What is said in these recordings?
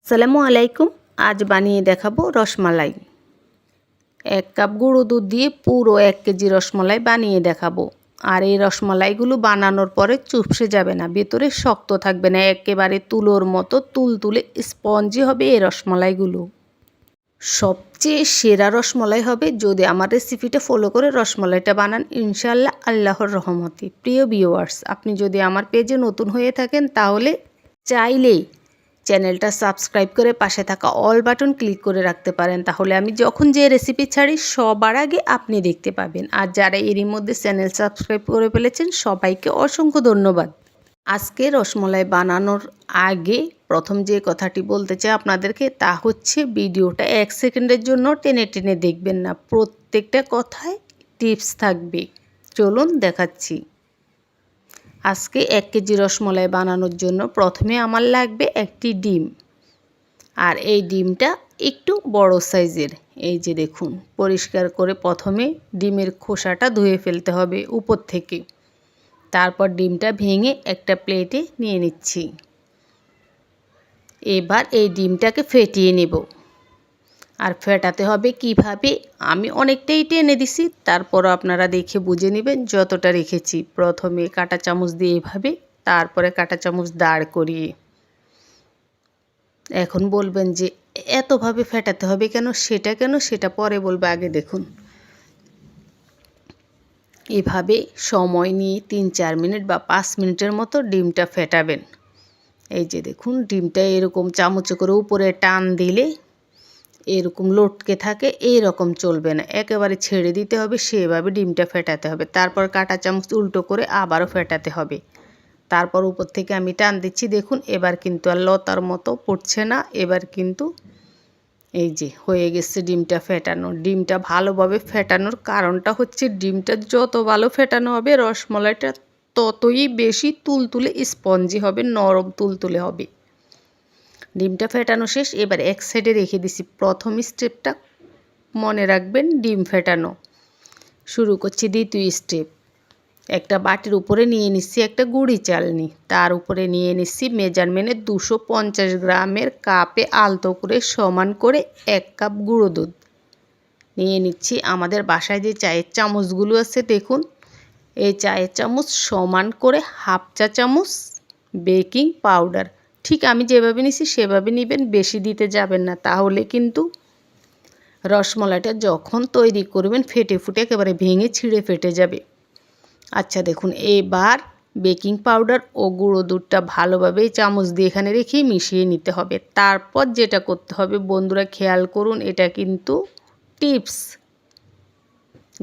আসসালামু আলাইকুম। আজ বানিয়ে দেখাবো রসমালাই। 1 কাপ গুঁড়ো দুধ দিয়ে পুরো 1 কেজি রসমালাই বানিয়ে দেখাবো। আর এই রসমালাইগুলো বানানোর পরে চুপসে যাবে না, ভেতরে শক্ত থাকবে না, একেবারে তুলোর মতো তুলতুলে স্পঞ্জি হবে এই রসমালাইগুলো। সবচেয়ে সেরা রসমালাই হবে যদি আমার রেসিপিটা ফলো করে রসমালাইটা বানান, ইনশাল্লাহ আল্লাহর রহমতে। প্রিয় ভিউয়ার্স, আপনি যদি আমার পেজে নতুন হয়ে থাকেন তাহলে চাইলেই চ্যানেলটা সাবস্ক্রাইব করে পাশে থাকা অল বাটন ক্লিক করে রাখতে পারেন, তাহলে আমি যখন যে রেসিপি ছাড়ি সবার আগে আপনি দেখতে পাবেন। আর যারা এরই মধ্যে চ্যানেল সাবস্ক্রাইব করে ফেলেছেন সবাইকে অসংখ্য ধন্যবাদ। আজকে রসমালাই বানানোর আগে প্রথম যে কথাটি বলতে চাই আপনাদেরকে, তা হচ্ছে ভিডিওটা 1 সেকেন্ডের জন্য টেনে টেনে দেখবেন না, প্রত্যেকটা কথায় টিপস থাকবে। চলুন দেখাচ্ছি। আজকে 1 কেজি রসমালাই বানানোর জন্য প্রথমে আমার লাগবে একটি ডিম। আর এই ডিমটা একটু বড় সাইজের। এই যে দেখুন, পরিষ্কার করে প্রথমে ডিমের খোসাটা ধুয়ে ফেলতে হবে উপর থেকে। তারপর ডিমটা ভেঙে একটা প্লেটে নিয়ে নিচ্ছি। এবার এই ডিমটাকে ফেটিয়ে নেব। আর ফেটাতে হবে কিভাবে, আমি অনেকটাই টেনে দিছি, তারপরও আপনারা দেখে বুঝে নেবেন যতটা রেখেছি। প্রথমে কাঁটা চামচ দিয়ে এভাবে, তারপরে কাঁটা চামচ দাঁড় করিয়ে। এখন বলবেন যে এতভাবে ফেটাতে হবে কেন, সেটা পরে বলবো, আগে দেখুন। এভাবে সময় নিয়ে 3-4 মিনিট বা 5 মিনিটের মতো ডিমটা ফেটাবেন। এই যে দেখুন, ডিমটা এরকম চামচে করে উপরে টান দিলে এরকম লটকে থাকে, এইরকম চলবে না, একেবারে ছেড়ে দিতে হবে, সেভাবে ডিমটা ফেটাতে হবে। তারপর কাঁটা চামচ উল্টো করে আবারও ফেটাতে হবে। তারপর উপর থেকে আমি টান দিচ্ছি, দেখুন এবার কিন্তু আর লতার মতো পড়ছে না। এবার কিন্তু এই যে হয়ে গেছে ডিমটা ফেটানো। ডিমটা ভালোভাবে ফেটানোর কারণটা হচ্ছে, ডিমটা যত ভালো ফেটানো হবে রসমালাইটা ততই বেশি তুলতুলে স্পঞ্জি হবে, নরম তুলতুলে হবে। ডিমটা ফেটানো শেষ, এবার এক সাইডে রেখে দিছি। প্রথম স্টেপটা মনে রাখবেন, ডিম ফেটানো। শুরু করছি দ্বিতীয় স্টেপ। একটা বাটির উপরে নিয়ে নিচ্ছি একটা গুঁড়ি চালনি, তার উপরে নিয়ে নিচ্ছি মেজারমেন্টে 250 গ্রামের কাপে আলতো করে সমান করে 1 কাপ গুঁড়ো দুধ নিয়ে নিচ্ছি। আমাদের বাসায় যে চায়ের চামচগুলো আছে দেখুন, এই চায়ের চামচ সমান করে হাফ চা চামচ বেকিং পাউডার। ঠিক আমি যেভাবে নিছি সেভাবে নেবেন, বেশি দিতে যাবেন না, তাহলে কিন্তু রসমালাইটা যখন তৈরি করবেন ফেটে ফুটে একেবারে ভেঙে ছিঁড়ে ফেটে যাবে। আচ্ছা দেখুন, এবার বেকিং পাউডার ও গুঁড়ো দুধটা ভালোভাবে চামচ দিয়ে এখানে রেখে মিশিয়ে নিতে হবে। তারপর যেটা করতে হবে বন্ধুরা, খেয়াল করুন, এটা কিন্তু টিপস।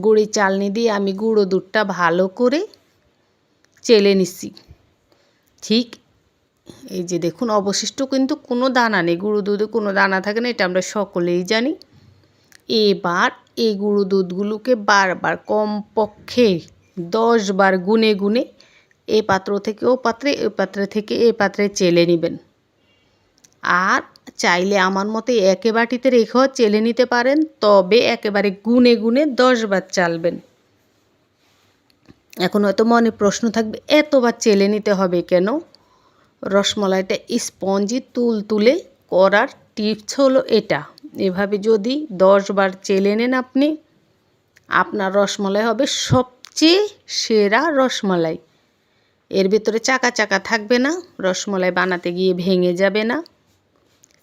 গুঁড়ি চালনি দিয়ে আমি গুঁড়ো দুধটা ভালো করে চেলে নিচ্ছি। ঠিক এই যে দেখুন, অবশিষ্ট কিন্তু কোনো দানা নেই, গুঁড়ো দুধে কোনো দানা থাকে না, এটা আমরা সকলেই জানি। এবার এই গুঁড়ো দুধগুলোকে বারবার, কমপক্ষে 10 বার গুনে গুনে এ পাত্র থেকে ও পাত্রে, এ পাত্রে থেকে এ পাত্রে চেলে নেবেন। আর চাইলে আমার মতে একে বাটিতে রেখেও চেলে নিতে পারেন, তবে একেবারে গুনে গুনে 10 বার চালবেন। এখন হয়তো মনে প্রশ্ন থাকবে, এতবার চেলে নিতে হবে কেন? রসমালাইটা স্পঞ্জি তুলতুলে করার টিপস হলো এটা। এভাবে যদি 10 বার চেলে নেন আপনি, আপনার রসমালাই হবে সবচেয়ে সেরা রসমালাই। এর ভিতরে চাকা চাকা থাকবে না, রসমালাই বানাতে গিয়ে ভেঙে যাবে না,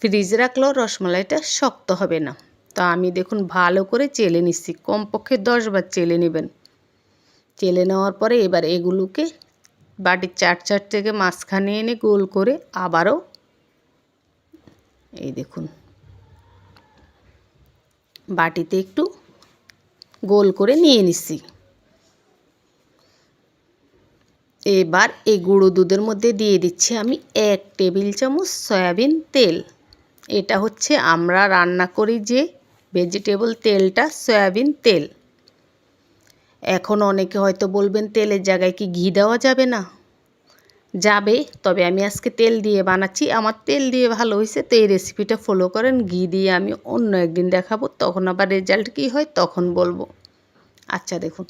ফ্রিজে রাখলেও রসমালাইটা শক্ত হবে না। তো আমি দেখুন ভালো করে চেলে নিচ্ছি, কমপক্ষে 10 বার চেলে নেবেন। চেলে নেওয়ার পরে এবার এগুলোকে বাটির চার থেকে মাঝখানে এনে গোল করে আবারও এই দেখুন বাটিতে একটু গোল করে নিয়ে নিচ্ছি। এবার এই গুঁড়ো দুধের মধ্যে দিয়ে দিচ্ছি আমি 1 টেবিল চামচ সয়াবিন তেল। এটা হচ্ছে আমরা রান্না করি যে ভেজিটেবল তেলটা, সয়াবিন তেল। এখন অনেকে হয়তো বলবেন, তেলের জায়গায় কি ঘি দেওয়া যাবে না? যাবে, তবে আমি আজকে তেল দিয়ে বানাচ্ছি, আমার তেল দিয়ে ভালো হয়েছে, তো এই রেসিপিটা ফলো করেন। ঘি দিয়ে আমি অন্য একদিন দেখাবো, তখন আবার রেজাল্ট কী হয় তখন বলবো। আচ্ছা দেখুন,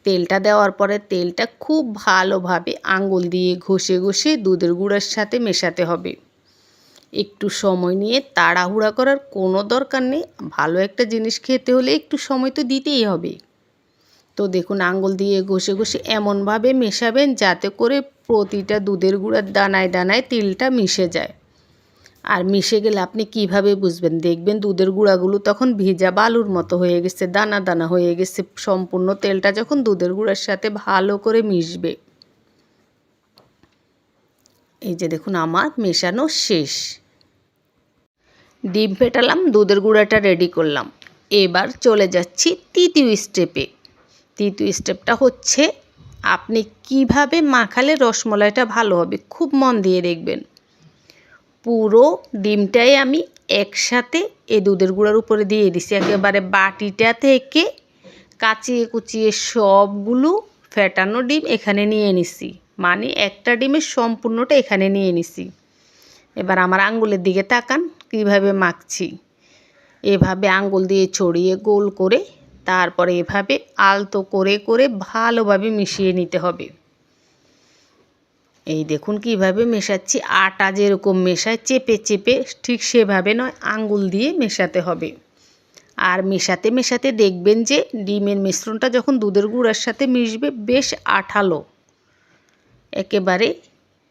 তেলটা দেওয়ার পরে তেলটা খুব ভালোভাবে আঙুল দিয়ে ঘষে ঘষে দুধের গুঁড়ার সাথে মেশাতে হবে। একটু সময় নিয়ে তাড়াহুড়া করার কোনো দরকার নেই। ভালো একটা জিনিস খেতে হলে একটু সময় তো দিতেই হবে। তো দেখুন আঙ্গুল দিয়ে ঘষে ঘষে এমনভাবে মেশাবেন যাতে করে প্রতিটা দুধের গুঁড়ার দানায় দানায় তিলটা মিশে যায়। আর মিশে গেলে আপনি কিভাবে বুঝবেন? দেখবেন দুধের গুঁড়াগুলো তখন ভিজা বালুর মতো হয়ে গেছে, দানা দানা হয়ে গেছে। সম্পূর্ণ তেলটা যখন দুধের গুঁড়ার সাথে ভালো করে মিশবে। এই যে দেখুন আমার মেশানো শেষ। ডিম ফেটালাম, দুধের গুঁড়াটা রেডি করলাম। এবার চলে যাচ্ছি তৃতীয় স্টেপে। তৃতীয় স্টেপটা হচ্ছে আপনি কিভাবে মাখালে রসমলাইটা ভালো হবে। খুব মন দিয়ে দেখবেন। পুরো ডিমটাই আমি একসাথে এই দুধের গুঁড়ার উপরে দিয়ে দিছি। একেবারে বাটিটা থেকে কাচিয়ে কুচিয়ে সবগুলো ফেটানো ডিম এখানে নিয়ে নিছি। মানে একটা ডিমের সম্পূর্ণটা এখানে নিয়ে নিছি। এবার আমার আঙ্গুলের দিকে তাকান কীভাবে মাখছি। এভাবে আঙ্গুল দিয়ে ছড়িয়ে গোল করে তারপরে এভাবে আলতো করে করে ভালোভাবে মিশিয়ে নিতে হবে। এই দেখুন কিভাবে মেশাচ্ছি। আটা যেরকম মেশায় চেপে চেপে ঠিক সেভাবে নয়, আঙ্গুল দিয়ে মেশাতে হবে। আর মেশাতে মেশাতে দেখবেন যে ডিমের মিশ্রণটা যখন দুধের গুঁড়ার সাথে মিশবে বেশ আঠালো, একেবারে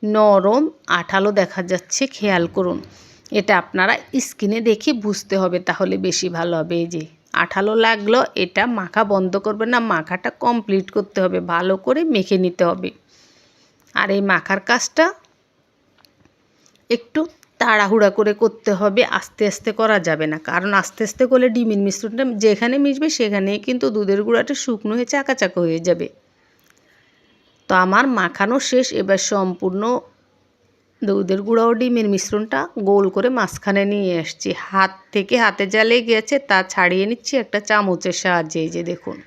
নরম আঠালো দেখা যাচ্ছে। খেয়াল করুন, এটা আপনারা স্কিনে দেখে বুঝতে হবে, তাহলে বেশি ভালো হবে। এই যে আঠালো লাগলো, এটা মাখা বন্ধ করবে না, মাখাটা কমপ্লিট করতে হবে, ভালো করে মেখে নিতে হবে। আর এই মাখার কাজটা একটু তাড়াহুড়া করে করতে হবে, আস্তে আস্তে করা যাবে না। কারণ আস্তে আস্তে করলে ডিমের মিশ্রণটা যেখানে মিশবে সেখানেই কিন্তু দুধের গুঁড়াটা শুকনো হয়ে চাকা চাকা হয়ে যাবে। তো আমার মাখানো শেষ। এবার সম্পূর্ণ দুধের গুঁড়া ও ডিমের মিশ্রণটা গোল করে মাঝখানে নিয়ে আসছি। হাত থেকে হাতে যা লেগে গেছে তা ছাড়িয়ে নিচ্ছি একটা চামচের সাহায্যে। এই যে দেখুন।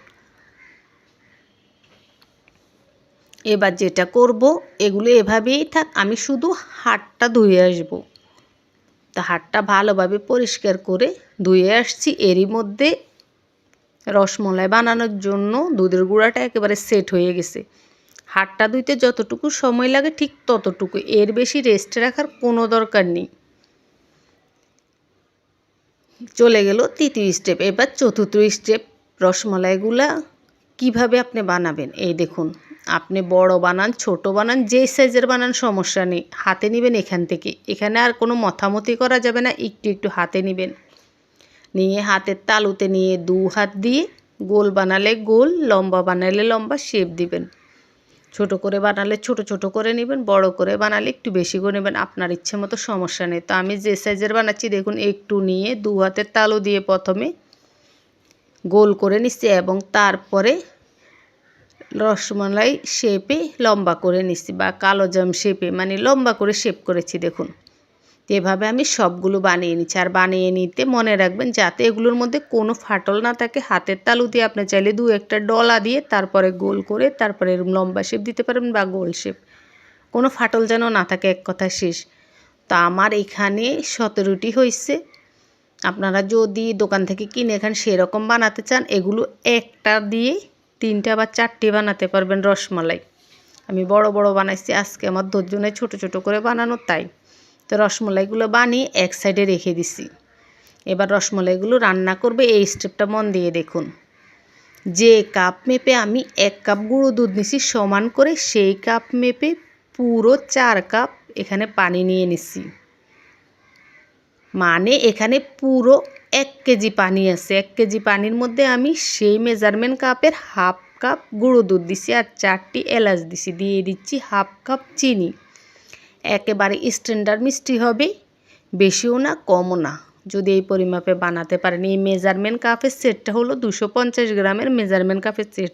এবার যেটা করব, এগুলো এভাবেই থাক, আমি শুধু হাতটা ধুয়ে আসব। তা হাতটা ভালোভাবে পরিষ্কার করে ধুয়ে আসছি। এরই মধ্যে রসমলাই বানানোর জন্য দুধের গুঁড়াটা একেবারে সেট হয়ে গেছে। হাতটা ধুইতে যতটুকু সময় লাগে ঠিক ততটুকু, এর বেশি রেস্টে রাখার কোনো দরকার নেই। চলে গেল তৃতীয় স্টেপ। এবার চতুর্থ স্টেপ, রসমলাইগুলা কিভাবে আপনি বানাবেন। এই দেখুন, আপনি বড় বানান ছোট বানান যেই সাইজের বানান সমস্যা নেই, হাতে নেবেন এখান থেকে। এখানে আর কোনো মথামতি করা যাবে না, একটু একটু হাতে নেবেন। নিয়ে হাতের তালুতে নিয়ে দু হাত দিয়ে গোল বানালে গোল, লম্বা বানালে লম্বা শেপ দিবেন। ছোট করে বানালে ছোট ছোট করে নেবেন, বড় করে বানালে একটু বেশি করে নেবেন, আপনার ইচ্ছে মতো, সমস্যা নেই। তো আমি যে সাইজের বানাচ্ছি দেখুন, একটু নিয়ে দু হাতের তালু দিয়ে প্রথমে গোল করে নিচ্ছি এবং তারপরে রসমালাই শেপে লম্বা করে নিচ্ছি, বা কালো জাম শেপে, মানে লম্বা করে শেপ করেছি। দেখুন এভাবে আমি সবগুলো বানিয়ে নিচ্ছি। আর বানিয়ে নিতে মনে রাখবেন যাতে এগুলোর মধ্যে কোনো ফাটল না থাকে। হাতের তালু দিয়ে আপনি চাইলে দু একটা ডলা দিয়ে তারপরে গোল করে তারপরে লম্বা শেপ দিতে পারবেন বা গোল শেপ, কোনো ফাটল যেন না থাকে, এক কথা শেষ। তো আমার এখানে 17টি হয়েছে। আপনারা যদি দোকান থেকে কিনে খান সেরকম বানাতে চান, এগুলো একটা দিয়ে 3টা বা 4টি বানাতে পারবেন রসমালাই। আমি বড় বড় বানাইছি, আজকে আমার ধৈর্য নেই ছোটো ছোটো করে বানানো, তাই। তো রসমালাইগুলো বানিয়ে এক সাইডে রেখে দিছি। এবার রসমালাইগুলো রান্না করবে, এই স্টেপটা মন দিয়ে দেখুন। যে কাপ মেপে আমি 1 কাপ গুঁড়ো দুধ নিছি সমান করে, সেই কাপ মেপে পুরো 4 কাপ এখানে পানি নিয়ে নিছি। মানে এখানে পুরো 1 কেজি পানি আছে। 1 কেজি পানির মধ্যে আমি সেই মেজারমেন্ট কাপের হাফ কাপ গুঁড়ো দুধ দিছি আর 4টি এলাচ দিছি। দিয়ে দিচ্ছি হাফ কাপ চিনি। একেবারে স্ট্যান্ডার্ড মিষ্টি হবে, বেশিও না কমও না, যদি এই পরিমাপে বানাতে পারেন। এই মেজারমেন্ট কাপের সেটটা হলো 250 গ্রামের মেজারমেন্ট কাপের সেট।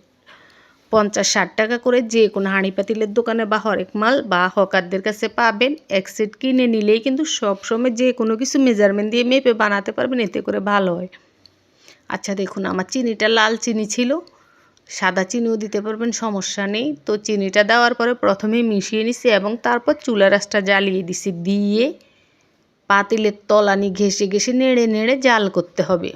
50-60 টাকা করে যে কোনো হাঁড়ি পাতিলের দোকানে বা হরেক মাল বা হকারদের কাছে পাবেন। এক সেট কিনে নিলেই কিন্তু সবসময় যে কোনো কিছু মেজারমেন্ট দিয়ে মেপে বানাতে পারবেন, এতে করে ভালো হয়। আচ্ছা দেখুন, আমার চিনিটা লাল চিনি ছিল, সাদা চিনিও দিতে পারবেন, সমস্যা নেই। তো চিনিটা দেওয়ার পরে প্রথমে মিশিয়ে নিছি এবং তারপর চুলার আঁচটা জ্বালিয়ে দিছি। দিয়ে পাতিলের তলানি ঘেঁষে ঘেঁষে নেড়ে নেড়ে জাল করতে হবে।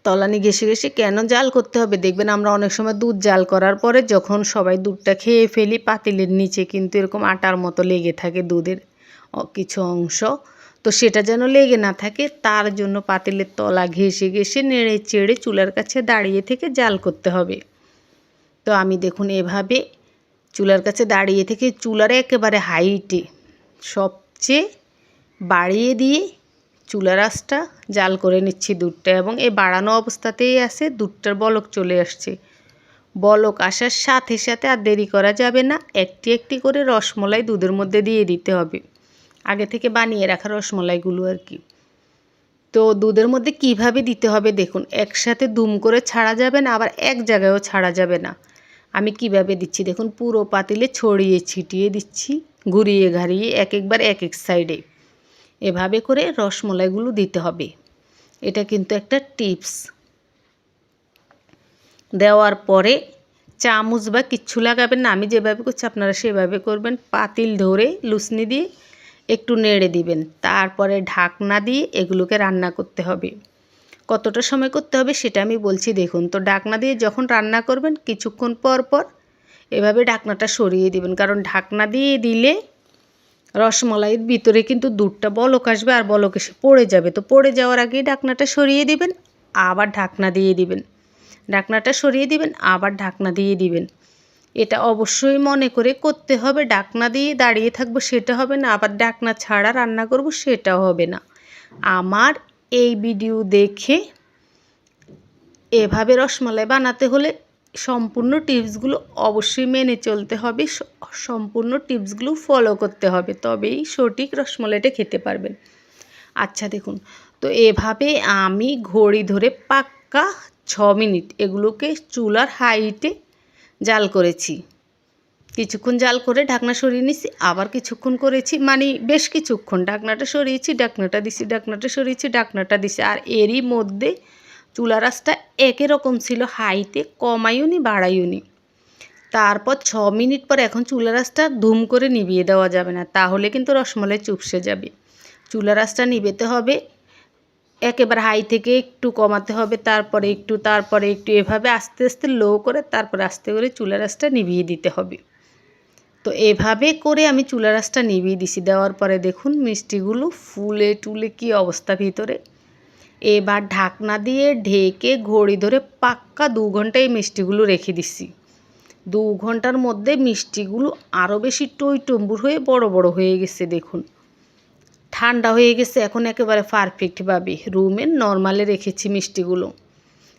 তলানি ঘেঁষে ঘেঁষে কেন জাল করতে হবে, দেখবেন আমরা অনেক সময় দুধ জাল করার পরে যখন সবাই দুধটা খেয়ে ফেলি, পাতিলের নিচে কিন্তু এরকম আটার মতো লেগে থাকে দুধের। কিছু অংশ, তো সেটা যেন লেগে না থাকে তার জন্য পাতিলের তলা ঘেঁষে ঘেঁষে নেড়ে চেড়ে চুলার কাছে দাঁড়িয়ে থেকে জাল করতে হবে। তো আমি দেখুন এভাবে চুলার কাছে দাঁড়িয়ে থেকে চুলার একেবারে হাইটে সবচেয়ে বাড়িয়ে দিয়ে চুলার আঁচটা জাল করে নিচ্ছি দুধটা, এবং এই বাড়ানো অবস্থাতেই আছে, দুধটার বলক চলে আসছে। বলক আসার সাথে সাথে আর দেরি করা যাবে না, একটি একটি করে রসমলাই দুধের মধ্যে দিয়ে দিতে হবে, আগে থেকে বানিয়ে রাখা রসমলাইগুলো আর কি। তো দুধের মধ্যে কিভাবে দিতে হবে দেখুন, একসাথে দুম করে ছাড়া যাবে না, আবার এক জায়গায়ও ছাড়া যাবে না। আমি কিভাবে দিচ্ছি দেখুন, পুরো পাতিলে ছড়িয়ে ছিটিয়ে দিচ্ছি, ঘুরিয়ে ঘাড়িয়ে এক একবার এক এক সাইডে এভাবে করে রসমলাইগুলো দিতে হবে। এটা কিন্তু একটা টিপস। দেওয়ার পরে চামচ বা কিচ্ছু লাগাবেন না, আমি যেভাবে করছি আপনারা সেভাবে করবেন। পাতিল ধরে লুসনি দিয়ে একটু নেড়ে দিবেন, তারপরে ঢাকনা দিয়ে এগুলোকে রান্না করতে হবে। কতটা সময় করতে হবে সেটা আমি বলছি দেখুন। তো ঢাকনা দিয়ে যখন রান্না করবেন কিছুক্ষণ পর পর এভাবে ঢাকনাটা সরিয়ে দিবেন, কারণ ঢাকনা দিয়ে দিলে রসমলাইয়ের ভিতরে কিন্তু দুধটা বলক আসবে আর বলক এসে পড়ে যাবে। তো পড়ে যাওয়ার আগেই ঢাকনাটা সরিয়ে দিবেন, আবার ঢাকনা দিয়ে দিবেন, ঢাকনাটা সরিয়ে দিবেন, আবার ঢাকনা দিয়ে দিবেন। এটা অবশ্যই মনে করে করতে হবে। ঢাকনা দিয়ে দাঁড়িয়ে থাকবো সেটা হবে না, আবার ঢাকনা ছাড়া রান্না করব সেটাও হবে না। আমার এই ভিডিও দেখে এভাবে রসমালাই বানাতে হলে সম্পূর্ণ টিপসগুলো অবশ্যই মেনে চলতে হবে, সম্পূর্ণ টিপসগুলো ফলো করতে হবে, তবেই সঠিক রসমালাইটা খেতে পারবেন। আচ্ছা দেখুন, তো এভাবে আমি ঘড়ি ধরে পাক্কা 6 মিনিট এগুলোকে চুলার হাইটে জাল করেছি। কিছুক্ষণ জাল করে ঢাকনা সরিয়ে নিছি, আবার কিছুক্ষণ করেছি, মানে বেশ কিছুক্ষণ ঢাকনাটা সরিয়েছি, ঢাকনাটা দিছি, ঢাকনাটা সরিয়েছি, ঢাকনাটা দিছি। আর এরই মধ্যে চুলার আঁচটা একই রকম ছিল, হাইতে কমাইও নি বাড়াইও নি। তারপর 6 মিনিট পর এখন চুলার আঁচটা ধুম করে নিভিয়ে দেওয়া যাবে না, তাহলে কিন্তু রসমালাই চুপসে যাবে। চুলার আঁচটা নিভাতে হবে, একেবারে হাই থেকে একটু কমাতে হবে, তারপরে একটু এভাবে আস্তে আস্তে লো করে তারপরে আস্তে করে চুলার আঁচটা নিভিয়ে দিতে হবে। তো এভাবে করে আমি চুলার আঁচটা নিভিয়ে দিছি। দেওয়ার পরে দেখুন মিষ্টিগুলো ফুলে টুলে কি অবস্থা ভিতরে। এবার ঢাকনা দিয়ে ঢেকে ঘড়ি ধরে পাক্কা 2 ঘন্টা এই মিষ্টিগুলো রেখে দিছি। 2 ঘন্টার মধ্যে মিষ্টিগুলো আরও বেশি টইটম্বুর হয়ে বড় বড় হয়ে গেছে দেখুন। ঠান্ডা হয়ে গেছে এখন একেবারে পারফেক্টভাবে। রুমে নর্মালে রেখেছি মিষ্টিগুলো।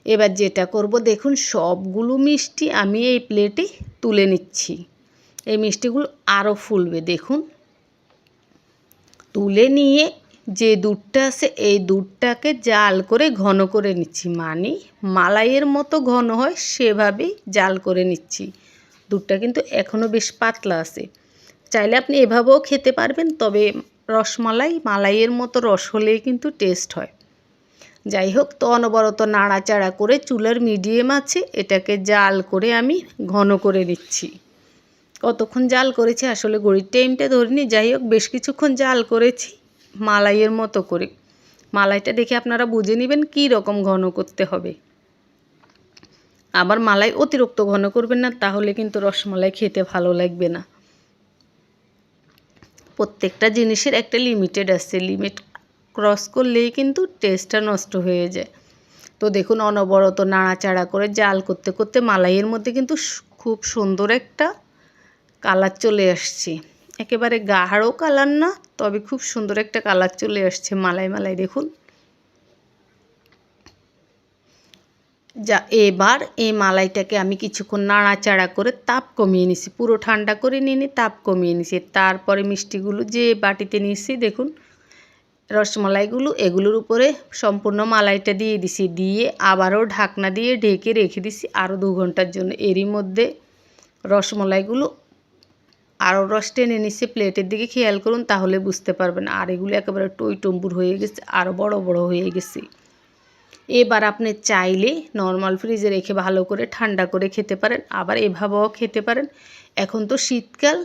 এবার যেটা করব দেখুন, সবগুলো মিষ্টি আমি এই প্লেটে তুলে নিচ্ছি। এই মিষ্টিগুলো আরও ফুলবে দেখুন। তুলে নিয়ে যে দুধটা আছে এই দুধটাকে জাল করে ঘন করে নিচ্ছি, মানে মালাইয়ের মতো ঘন হয় সেভাবেই জাল করে নিচ্ছি। দুধটা কিন্তু এখনও বেশ পাতলা আছে, চাইলে আপনি এভাবেও খেতে পারবেন, তবে মালাইয়ের মতো রস হলেই কিন্তু টেস্ট হয়। যাই হোক, তো অনবরত নাড়াচাড়া করে চুলার মিডিয়াম আছে এটাকে জাল করে আমি ঘন করে নিচ্ছি। কতক্ষণ জাল করেছি আসলে ঘড়ির টাইমটা ধরিনি, যাই হোক বেশ কিছুক্ষণ জাল করেছি মালাইয়ের মতো করে। মালাইটা দেখে আপনারা বুঝে নেবেন কী রকম ঘন করতে হবে। আবার মালাই অতিরিক্ত ঘন করবেন না, তাহলে কিন্তু রসমালাই খেতে ভালো লাগবে না। প্রত্যেকটা জিনিসের একটা লিমিটেড আছে, লিমিট ক্রস করলেই কিন্তু টেস্টটা নষ্ট হয়ে যায়। তো দেখুন অনবরত নাড়াচাড়া করে জাল করতে করতে মালাইয়ের মধ্যে কিন্তু খুব সুন্দর একটা কালার চলে আসছে। একেবারে গাঢ় কালার না, তবে খুব সুন্দর একটা কালার চলে আসছে মালাই মালাই দেখুন। যা এবার এই মালাইটাকে আমি কিছুক্ষণ নাড়াচাড়া করে তাপ কমিয়ে নিছি, পুরো ঠান্ডা করে নিয়ে তাপ কমিয়ে নিছি। তারপরে মিষ্টিগুলো যে বাটিতে নিয়েছি দেখুন, রসমালাইগুলো এগুলোর উপরে সম্পূর্ণ মালাইটা দিয়ে দিছি, দিয়ে আবারও ঢাকনা দিয়ে ঢেকে রেখে দিছি আরও 2 ঘন্টার জন্য। এরই মধ্যে রসমালাইগুলো আরও রস টেনে নিচ্ছে, প্লেটের দিকে খেয়াল করুন তাহলে বুঝতে পারবেন। আর এগুলো একেবারে টইটম্বুর হয়ে গেছে, আরও বড় বড় হয়ে গেছে। এবার আপনি চাইলে নর্মাল ফ্রিজে রেখে ভালো করে ঠান্ডা করে খেতে পারেন, আবার এভাবেও খেতে পারেন। এখন তো শীতকাল,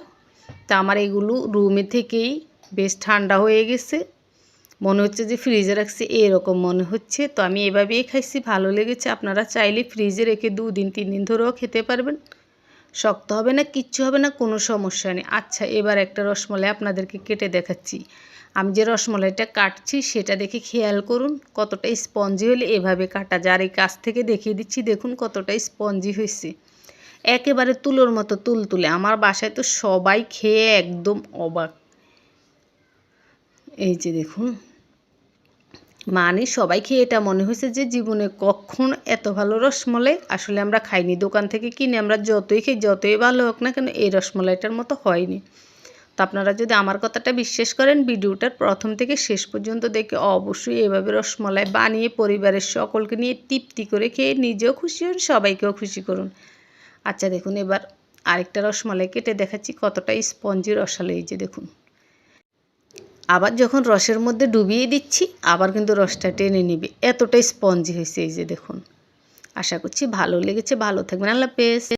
তা আমার এগুলো রুমে থেকেই বেশ ঠান্ডা হয়ে গেছে, মনে হচ্ছে যে ফ্রিজে রাখছি এরকম মনে হচ্ছে। তো আমি এভাবেই খাইছি, ভালো লেগেছে। আপনারা চাইলে ফ্রিজে রেখে 2 দিন 3 দিন ধরেও খেতে পারবেন, শক্ত হবে না, কিচ্ছু হবে না, কোনো সমস্যা নেই। আচ্ছা, এবার একটা রসমালাই আপনাদেরকে কেটে দেখাচ্ছি। আমি যে রসমালাইটা কাটছি সেটা দেখে খেয়াল করুন কতটা স্পঞ্জি হলে এভাবে কাটা যায়। আর এই কাছ থেকে দেখিয়ে দিচ্ছি, দেখুন কতটা স্পঞ্জি হয়েছে, একেবারে তুলোর মতো তুলতুলে। আমার বাসায় তো সবাই খেয়ে একদম অবাক। এই যে দেখুন, মানে সবাই খেয়ে এটা মনে হয়েছে যে জীবনে কখন এত ভালো রসমালাই আসলে আমরা খাইনি। দোকান থেকে কিনে আমরা যতই খাই, যতই ভালো হোক না কেন, এই রসমালাইটার মতো হয়নি। তো আপনারা যদি আমার কথাটা বিশ্বাস করেন, ভিডিওটার প্রথম থেকে শেষ পর্যন্ত দেখে অবশ্যই এভাবে রসমালাই বানিয়ে পরিবারের সকলকে নিয়ে তৃপ্তি করে খেয়ে নিজেও খুশি হন, সবাইকেও খুশি করুন। আচ্ছা দেখুন, এবার আরেকটা রসমালাই কেটে দেখাচ্ছি কতটা স্পঞ্জি রসালো। এই যে দেখুন, আবার যখন রসের মধ্যে ডুবিয়ে দিচ্ছি আবার কিন্তু রসটা টেনে নেবে, এতটাই স্পঞ্জি হয়েছে। এই যে দেখুন, আশা করছি ভালো লেগেছে। ভালো থাকবেন, আল্লাহ হাফেজ।